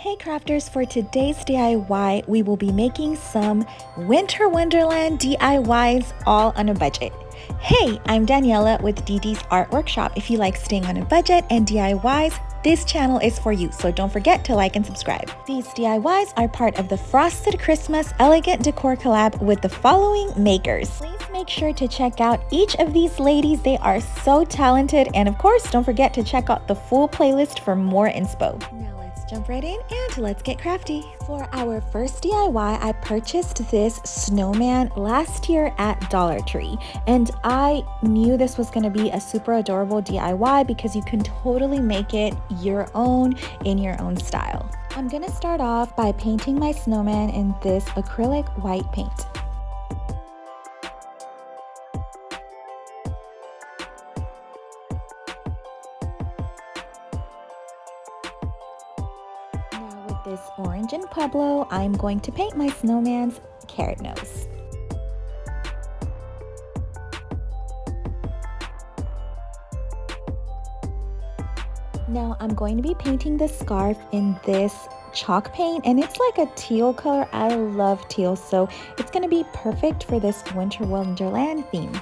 Hey crafters, for today's DIY, we will be making some Winter Wonderland DIYs all on a budget. Hey, I'm Daniela with DD's Art Workshop. If you like staying on a budget and DIYs, this channel is for you, so don't forget to like and subscribe. These DIYs are part of the Frosted Christmas Elegant Decor Collab with the following makers. Please make sure to check out each of these ladies. They are so talented, and of course, don't forget to check out the full playlist for more inspo. Now let's jump right in and let's get crafty. For our first DIY, I purchased this snowman last year at Dollar Tree, and I knew this was going to be a super adorable DIY because you can totally make it your own in your own style. I'm going to start off by painting my snowman in this acrylic white paint. This orange and Pueblo, I'm going to paint my snowman's carrot nose. Now I'm going to be painting the scarf in this chalk paint, and it's like a teal color. I love teal, so it's going to be perfect for this Winter Wonderland theme.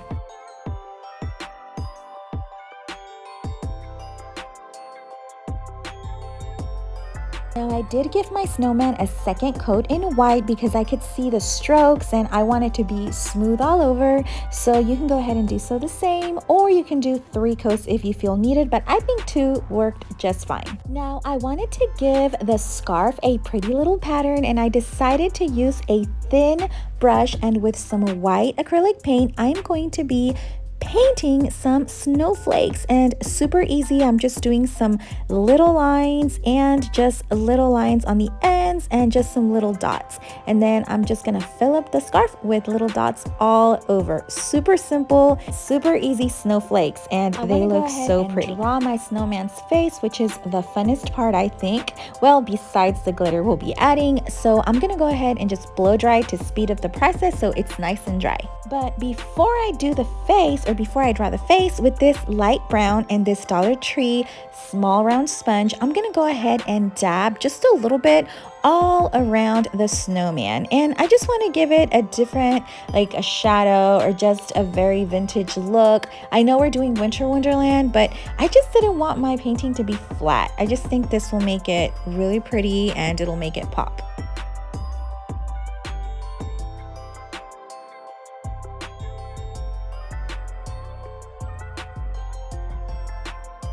Now I did give my snowman a second coat in white because I could see the strokes and I want it to be smooth all over. So you can go ahead and do so the same, or you can do 3 coats if you feel needed, but I think 2 worked just fine. Now I wanted to give the scarf a pretty little pattern, and I decided to use a thin brush, and with some white acrylic paint, I'm going to be painting some snowflakes, and super easy. I'm just doing some little lines and just little lines on the ends and just some little dots, and then I'm just gonna fill up the scarf with little dots all over. Super simple, super easy snowflakes, and they look so pretty. Draw my snowman's face, which is the funnest part, I think, well, besides the glitter we'll be adding. So I'm gonna go ahead and just blow dry to speed up the process so it's nice and dry. But before I do the face, or before I draw the face, with this light brown and this Dollar Tree small round sponge, I'm gonna go ahead and dab just a little bit all around the snowman, and I just want to give it a different, like a shadow or just a very vintage look. I know we're doing Winter Wonderland, but I just didn't want my painting to be flat. I just think this will make it really pretty and it'll make it pop.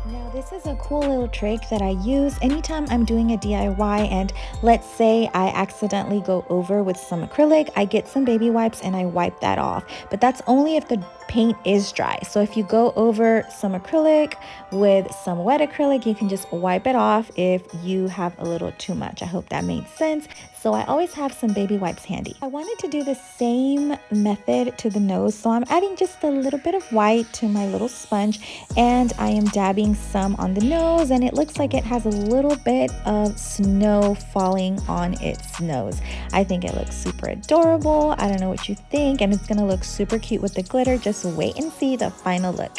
Now this is a cool little trick that I use anytime I'm doing a DIY, and let's say I accidentally go over with some acrylic. I get some baby wipes and I wipe that off, but that's only if the paint is dry. So if you go over some acrylic with some wet acrylic, you can just wipe it off if you have a little too much. I hope that made sense. So I always have some baby wipes handy. I wanted to do the same method to the nose, so I'm adding just a little bit of white to my little sponge, and I am dabbing some on the nose, and it looks like it has a little bit of snow falling on its nose. I think it looks super adorable. I don't know what you think, and it's gonna look super cute with the glitter. Just wait and see the final look.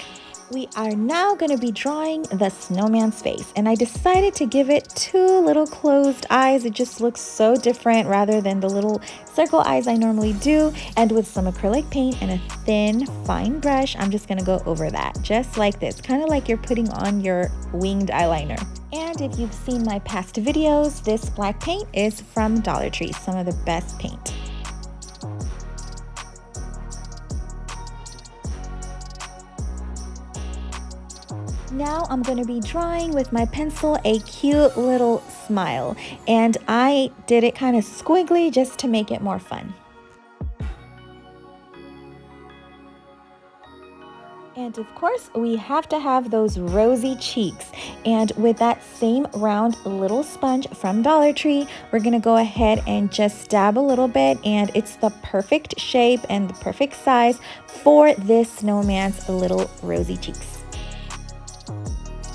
We are now going to be drawing the snowman's face, and I decided to give it 2 little closed eyes. It just looks so different rather than the little circle eyes I normally do. And with some acrylic paint and a thin fine brush, I'm just going to go over that just like this, kind of like you're putting on your winged eyeliner. And if you've seen my past videos, this black paint is from Dollar Tree, some of the best paint. Now I'm going to be drawing with my pencil a cute little smile, and I did it kind of squiggly just to make it more fun. And of course, we have to have those rosy cheeks. And with that same round little sponge from Dollar Tree, we're going to go ahead and just dab a little bit, and it's the perfect shape and the perfect size for this snowman's little rosy cheeks.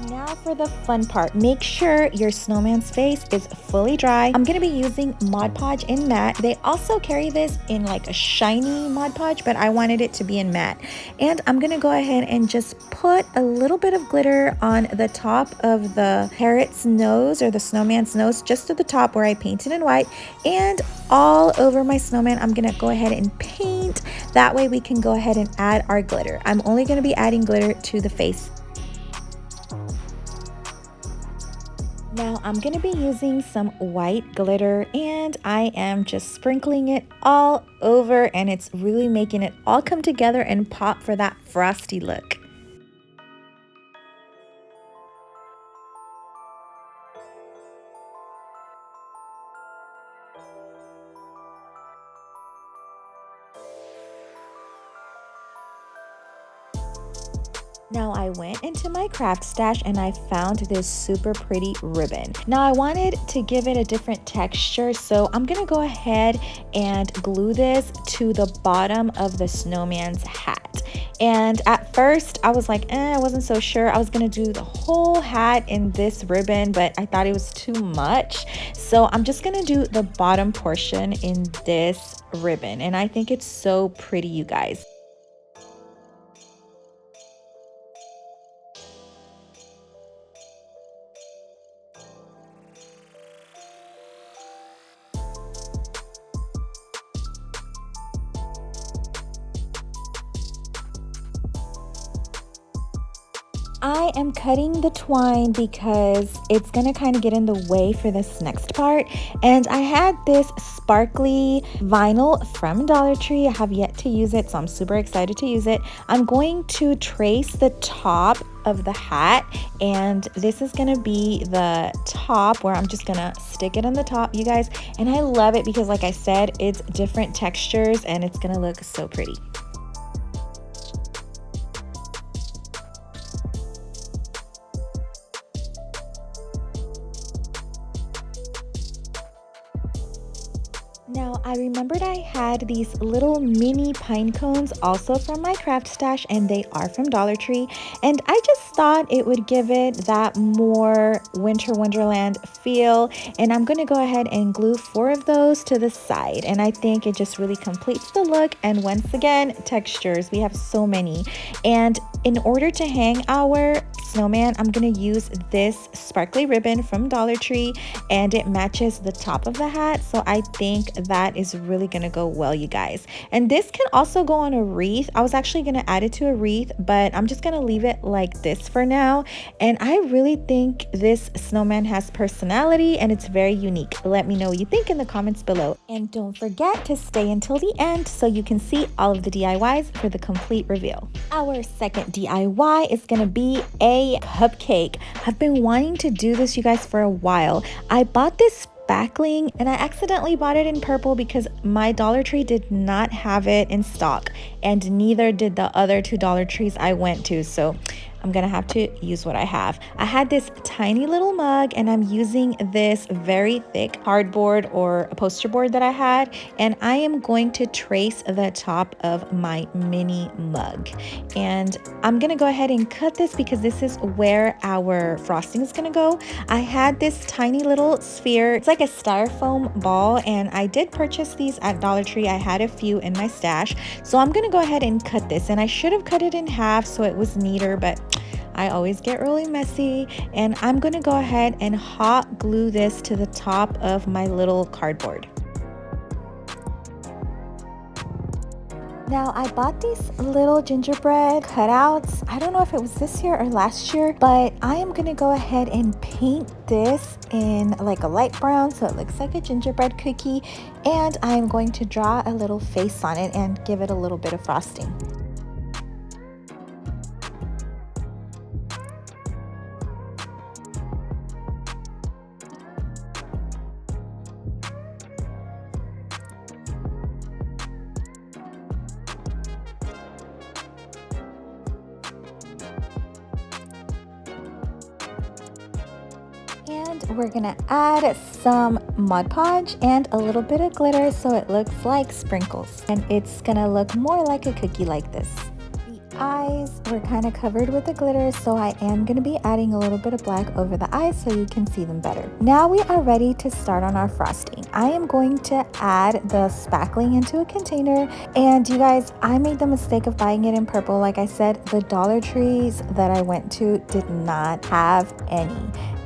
Now Now for the fun part, make sure your snowman's face is fully dry. I'm going to be using Mod Podge in matte. They also carry this in like a shiny Mod Podge, but I wanted it to be in matte. And I'm going to go ahead and just put a little bit of glitter on the top of the parrot's nose or the snowman's nose, just to the top where I painted in white. And all over my snowman, I'm going to go ahead and paint. That way we can go ahead and add our glitter. I'm only going to be adding glitter to the face. Now I'm going to be using some white glitter and I am just sprinkling it all over, and it's really making it all come together and pop for that frosty look. Now I went into my craft stash and I found this super pretty ribbon. Now I wanted to give it a different texture, so I'm gonna go ahead and glue this to the bottom of the snowman's hat. And at first I was like, I wasn't so sure. I was gonna do the whole hat in this ribbon, but I thought it was too much. So I'm just gonna do the bottom portion in this ribbon. And I think it's so pretty, you guys. I am cutting the twine because it's gonna kind of get in the way for this next part. And I had this sparkly vinyl from Dollar Tree. I have yet to use it, so I'm super excited to use it. I'm going to trace the top of the hat, and this is gonna be the top where I'm just gonna stick it on the top, you guys. And I love it because, like I said, it's different textures and it's gonna look so pretty. Now, I remembered I had these little mini pine cones also from my craft stash, and they are from Dollar Tree. And I just thought it would give it that more Winter Wonderland feel. And I'm going to go ahead and glue 4 of those to the side. And I think it just really completes the look. And once again, textures. We have so many. And in order to hang our snowman, I'm going to use this sparkly ribbon from Dollar Tree, and it matches the top of the hat. So I think that is really gonna go well, you guys. And this can also go on a wreath. I was actually gonna add it to a wreath, but I'm just gonna leave it like this for now. And I really think this snowman has personality and it's very unique. Let me know what you think in the comments below. And don't forget to stay until the end so you can see all of the DIYs for the complete reveal. Our second DIY is gonna be a cupcake. I've been wanting to do this, you guys, for a while. I bought this spackling and I accidentally bought it in purple because my Dollar Tree did not have it in stock, and neither did the other 2 Dollar Trees I went to, so I'm gonna have to use what I have. I had this tiny little mug, and I'm using this very thick cardboard or a poster board that I had, and I am going to trace the top of my mini mug. And I'm gonna go ahead and cut this because this is where our frosting is gonna go. I had this tiny little sphere. It's like a styrofoam ball, and I did purchase these at Dollar Tree. I had a few in my stash. So I'm gonna go ahead and cut this, and I should have cut it in half so it was neater, but I always get really messy. And I'm gonna go ahead and hot glue this to the top of my little cardboard. Now, I bought these little gingerbread cutouts. I don't know if it was this year or last year, but I am gonna go ahead and paint this in like a light brown so it looks like a gingerbread cookie. And I'm going to draw a little face on it and give it a little bit of frosting. And we're gonna add some Mod Podge and a little bit of glitter so it looks like sprinkles, and it's gonna look more like a cookie like this. The eyes were kind of covered with the glitter, so I am going to be adding a little bit of black over the eyes so you can see them better. Now we are ready to start on our frosting. I am going to add the spackling into a container, and you guys, I made the mistake of buying it in purple. Like I said, the Dollar Trees that I went to did not have any,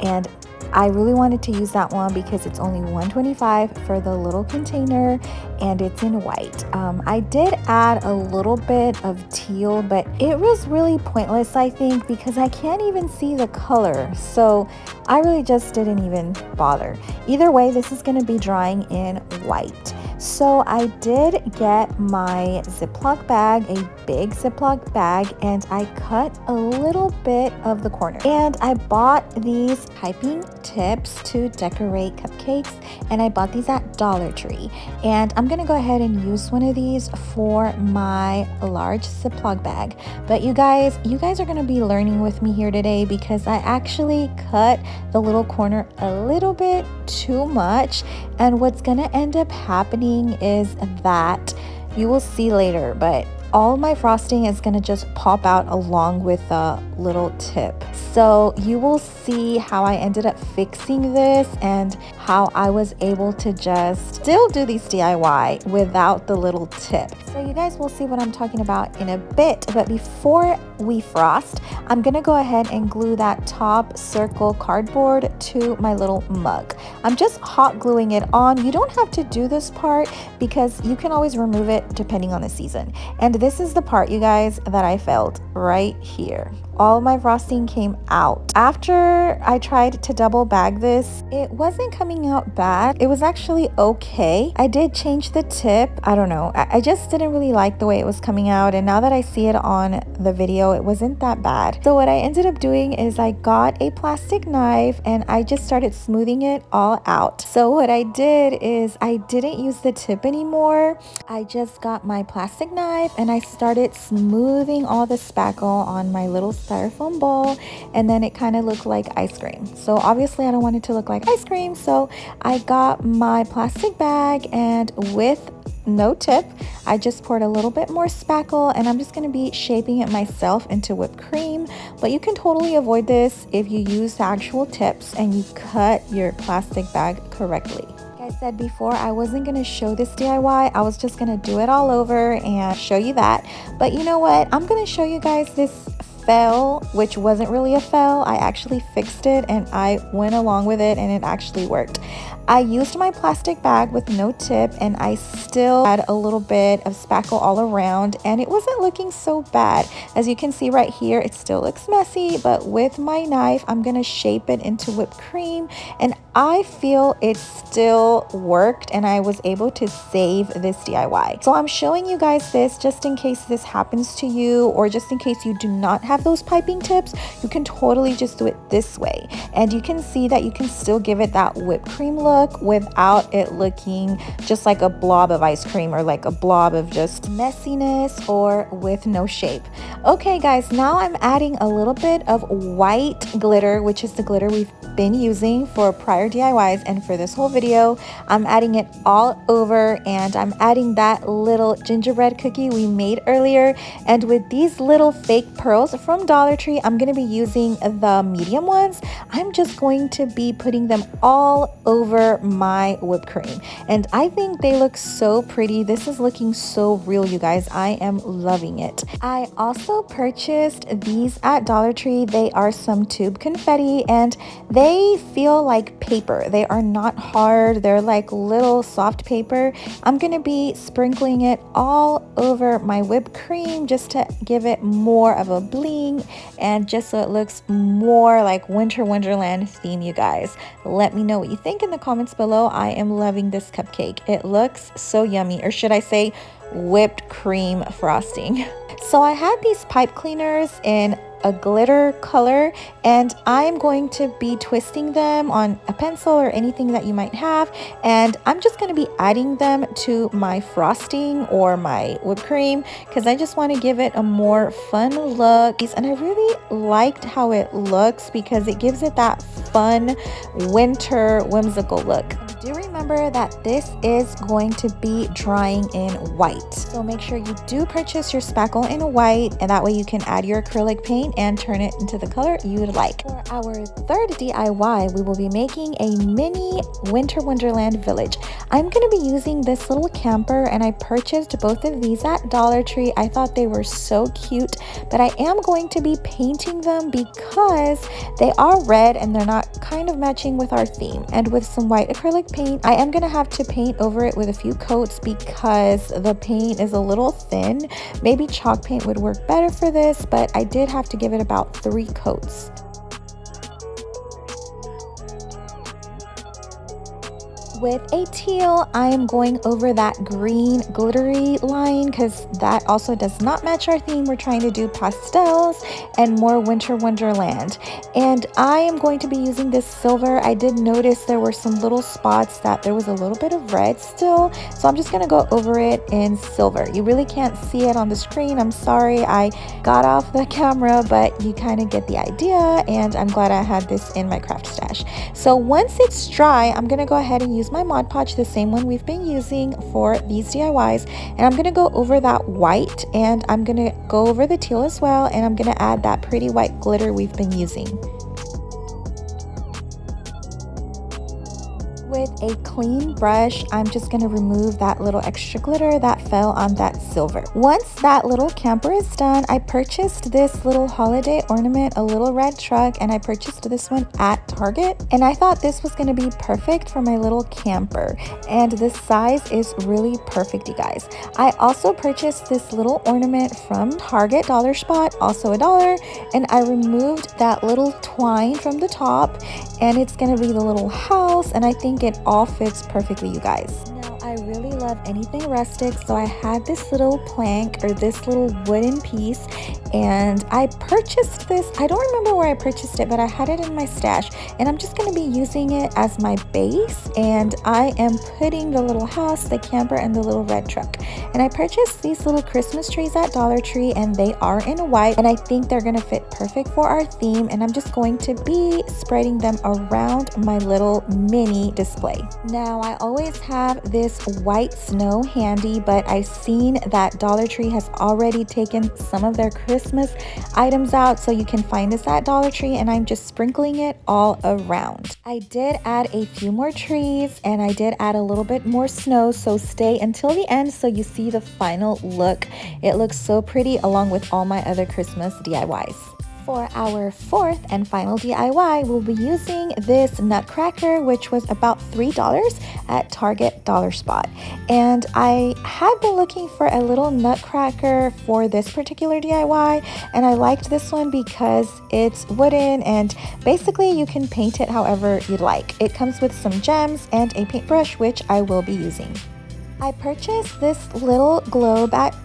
and I really wanted to use that one because it's only $1.25 for the little container and it's in white. I did add a little bit of teal, but it was really pointless, I think, because I can't even see the color. So I really just didn't even bother. Either way, this is going to be drying in white. So I did get my Ziploc bag, a big Ziploc bag, and I cut a little bit of the corner. And I bought these piping tips to decorate cupcakes, and I bought these at Dollar Tree. And I'm gonna go ahead and use one of these for my large Ziploc bag. But you guys are gonna be learning with me here today because I actually cut the little corner a little bit too much, and what's gonna end up happening is that you will see later, but all my frosting is going to just pop out along with the little tip. So you will see how I ended up fixing this and how I was able to just still do these DIY without the little tip. So you guys will see what I'm talking about in a bit, but before we frost, I'm gonna go ahead and glue that top circle cardboard to my little mug. I'm just hot gluing it on. You don't have to do this part because you can always remove it depending on the season. And this is the part, you guys, that I felt right here. All my frosting came out. After I tried to double bag this, it wasn't coming out bad. It was actually okay. I did change the tip. I don't know. I just didn't really like the way it was coming out. And now that I see it on the video, it wasn't that bad. So what I ended up doing is I got a plastic knife and I just started smoothing it all out. So what I did is I didn't use the tip anymore. I just got my plastic knife and I started smoothing all the spackle on my little styrofoam bowl, and then it kind of looked like ice cream. So obviously I don't want it to look like ice cream, so I got my plastic bag, and with no tip, I just poured a little bit more spackle, and I'm just going to be shaping it myself into whipped cream. But you can totally avoid this if you use the actual tips and you cut your plastic bag correctly. I said before, I wasn't going to show this DIY. I was just going to do it all over and show you that. But you know what? I'm going to show you guys this fail, which wasn't really a fail. I actually fixed it and I went along with it and it actually worked. I used my plastic bag with no tip and I still had a little bit of spackle all around, and it wasn't looking so bad. As you can see right here, it still looks messy, but with my knife, I'm gonna shape it into whipped cream, and I feel it still worked and I was able to save this DIY. So I'm showing you guys this just in case this happens to you, or just in case you do not have those piping tips. You can totally just do it this way, and you can see that you can still give it that whipped cream look without it looking just like a blob of ice cream or like a blob of just messiness or with no shape. Okay guys, now I'm adding a little bit of white glitter, which is the glitter we've been using for prior DIYs and for this whole video. I'm adding it all over, and I'm adding that little gingerbread cookie we made earlier, and with these little fake pearls from Dollar Tree, I'm going to be using the medium ones. I'm just going to be putting them all over my whipped cream, and I think they look so pretty. This is looking so real, you guys. I am loving it. I also purchased these at Dollar Tree. They are some tube confetti and they feel like paper. They are not hard. They're like little soft paper. I'm gonna be sprinkling it all over my whipped cream just to give it more of a bling and just so it looks more like Winter Wonderland theme, you guys. Let me know what you think in the comments below. I am loving this cupcake. It looks so yummy, or should I say whipped cream frosting. So I had these pipe cleaners in a glitter color, and I'm going to be twisting them on a pencil or anything that you might have, and I'm just going to be adding them to my frosting or my whipped cream because I just want to give it a more fun look. And I really liked how it looks because it gives it that fun winter whimsical look. Do remember that this is going to be drying in white, so make sure you do purchase your spackle in white, and that way you can add your acrylic paint and turn it into the color you would like. For our third DIY, we will be making a mini Winter Wonderland village. I'm going to be using this little camper, and I purchased both of these at Dollar Tree. I thought they were so cute, but I am going to be painting them because they are red and they're not kind of matching with our theme. And with some white acrylic paint, I am going to have to paint over it with a few coats because the paint is a little thin. Maybe chalk paint would work better for this, but I did have to give it about 3 coats. With a teal, I am going over that green glittery line because that also does not match our theme. We're trying to do pastels and more Winter Wonderland. And I am going to be using this silver. I did notice there were some little spots that there was a little bit of red still. So I'm just going to go over it in silver. You really can't see it on the screen. I'm sorry I got off the camera, but you kind of get the idea. And I'm glad I had this in my craft stash. So once it's dry, I'm going to go ahead and use my Mod Podge, the same one we've been using for these DIYs, and I'm going to go over that white, and I'm going to go over the teal as well, and I'm going to add that pretty white glitter we've been using. With a clean brush, I'm just going to remove that little extra glitter that fell on that silver. Once that little camper is done, I purchased this little holiday ornament, a little red truck, and I purchased this one at Target. And I thought this was going to be perfect for my little camper. And the size is really perfect, you guys. I also purchased this little ornament from Target Dollar Spot, also $1, and I removed that little twine from the top, and it's going to be the little house, and I think it all fits perfectly, you guys. Now, I really love anything rustic, so I had this little plank or this little wooden piece, and I purchased this. I don't remember where I purchased it, but I had it in my stash, and I'm just going to be using it as my base, and I am putting the little house, the camper, and the little red truck. And I purchased these little Christmas trees at Dollar Tree, and they are in white, and I think they're going to fit perfect for our theme, and I'm just going to be spreading them around my little mini display. Now, I always have this white snow handy, but I've seen that Dollar Tree has already taken some of their Christmas items out, so you can find this at Dollar Tree, and I'm just sprinkling it all around. I did add a few more trees, and I did add a little bit more snow, so stay until the end so you see the final look. It looks so pretty along with all my other Christmas DIYs. For our fourth and final DIY, we'll be using this Nutcracker, which was about $3 at Target Dollar Spot. And I had been looking for a little Nutcracker for this particular DIY, and I liked this one because it's wooden and basically you can paint it however you'd like. It comes with some gems and a paintbrush, which I will be using. I purchased this little globe at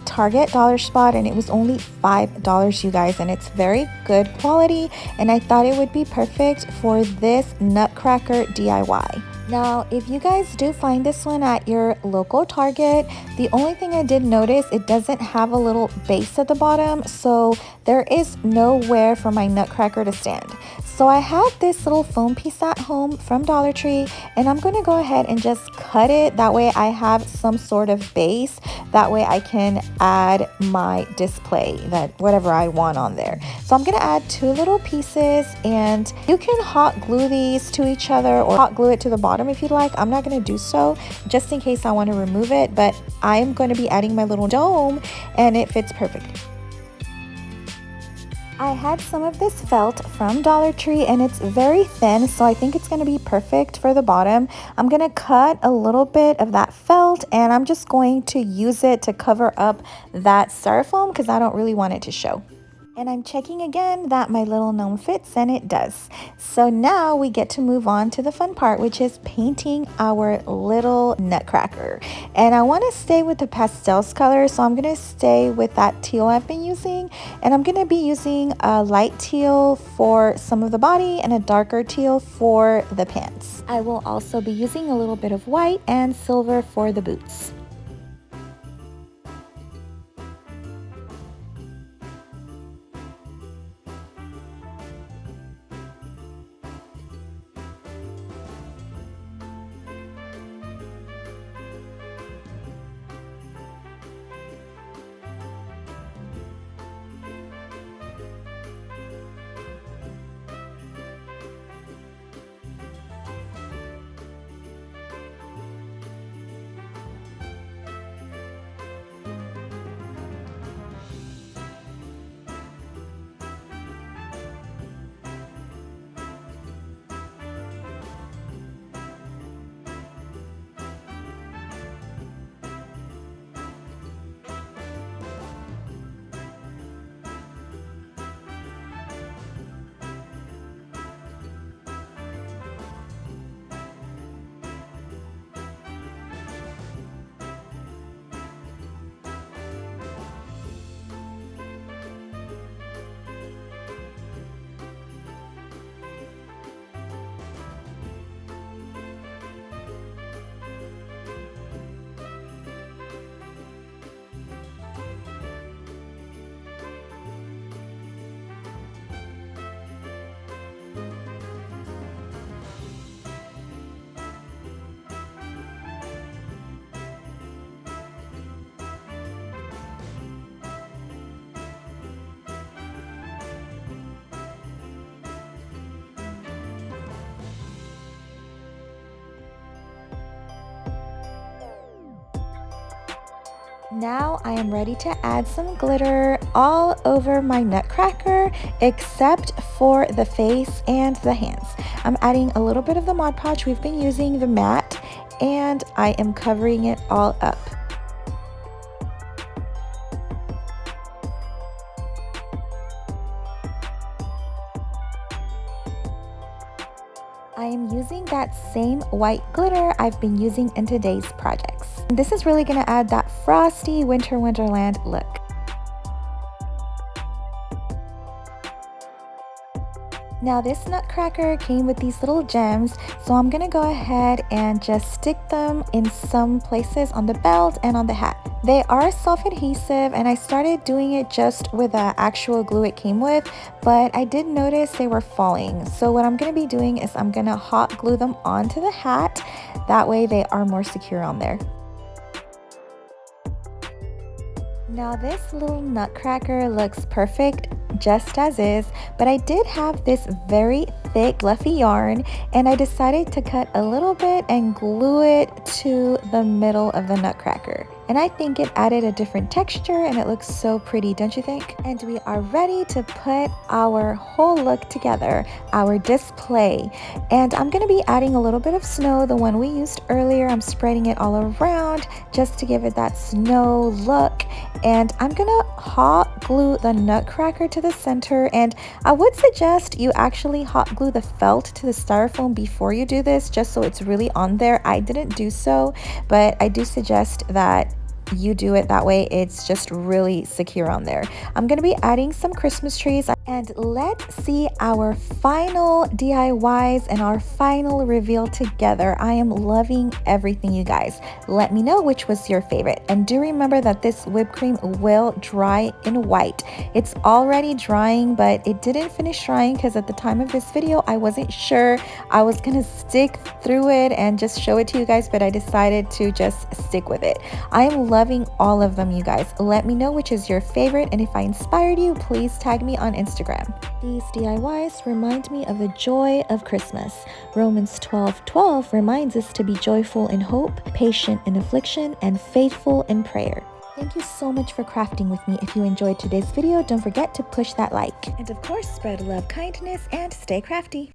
Target Dollar Spot, and it was only $5, you guys, and it's very good quality, and I thought it would be perfect for this Nutcracker DIY. Now, if you guys do find this one at your local Target, the only thing I did notice, it doesn't have a little base at the bottom, so there is nowhere for my Nutcracker to stand. So I had this little foam piece at home from Dollar Tree, and I'm going to go ahead and just cut it. That way I have some sort of base. That way I can add my display, that whatever I want on there. So I'm going to add 2 little pieces, and you can hot glue these to each other or hot glue it to the bottom if you'd like. I'm not going to do so just in case I want to remove it, but I'm going to be adding my little dome, and it fits perfectly. I had some of this felt from Dollar Tree, and it's very thin, so I think it's going to be perfect for the bottom. I'm going to cut a little bit of that felt, and I'm just going to use it to cover up that styrofoam because I don't really want it to show. And I'm checking again that my little gnome fits, and it does. So now we get to move on to the fun part, which is painting our little Nutcracker. And I want to stay with the pastels color, so I'm going to stay with that teal I've been using. And I'm going to be using a light teal for some of the body and a darker teal for the pants. I will also be using a little bit of white and silver for the boots. Now I am ready to add some glitter all over my nutcracker except for the face and the hands. I'm adding a little bit of the Mod Podge. We've been using the matte and I am covering it all up. I am using that same white glitter I've been using in today's projects. This is really going to add that frosty Winter Wonderland look. Now this nutcracker came with these little gems, so I'm gonna go ahead and just stick them in some places on the belt and on the hat. They are self-adhesive and I started doing it just with the actual glue it came with, but I did notice they were falling. So what I'm gonna be doing is I'm gonna hot glue them onto the hat. That way they are more secure on there. Now this little nutcracker looks perfect just as is, but I did have this very thick fluffy yarn and I decided to cut a little bit and glue it to the middle of the nutcracker. And I think it added a different texture and it looks so pretty, don't you think? And we are ready to put our whole look together, our display. And I'm gonna be adding a little bit of snow, the one we used earlier. I'm spreading it all around just to give it that snow look. And I'm gonna hot glue the nutcracker to the center. And I would suggest you actually hot glue the felt to the styrofoam before you do this, just so it's really on there. I didn't do so, but I do suggest that you do it that way. It's just really secure on there. I'm going to be adding some Christmas trees and let's see our final DIYs and our final reveal together. I am loving everything, you guys. Let me know which was your favorite, and do remember that this whipped cream will dry in white. It's already drying, but it didn't finish drying because at the time of this video I wasn't sure I was gonna stick through it and just show it to you guys, but I decided to just stick with it. I am loving all of them, you guys. Let me know which is your favorite, and if I inspired you, please tag me on Instagram. These DIYs remind me of the joy of Christmas. Romans 12:12 reminds us to be joyful in hope, patient in affliction, and faithful in prayer. Thank you so much for crafting with me. If you enjoyed today's video, don't forget to push that like. And of course, spread love, kindness, and stay crafty.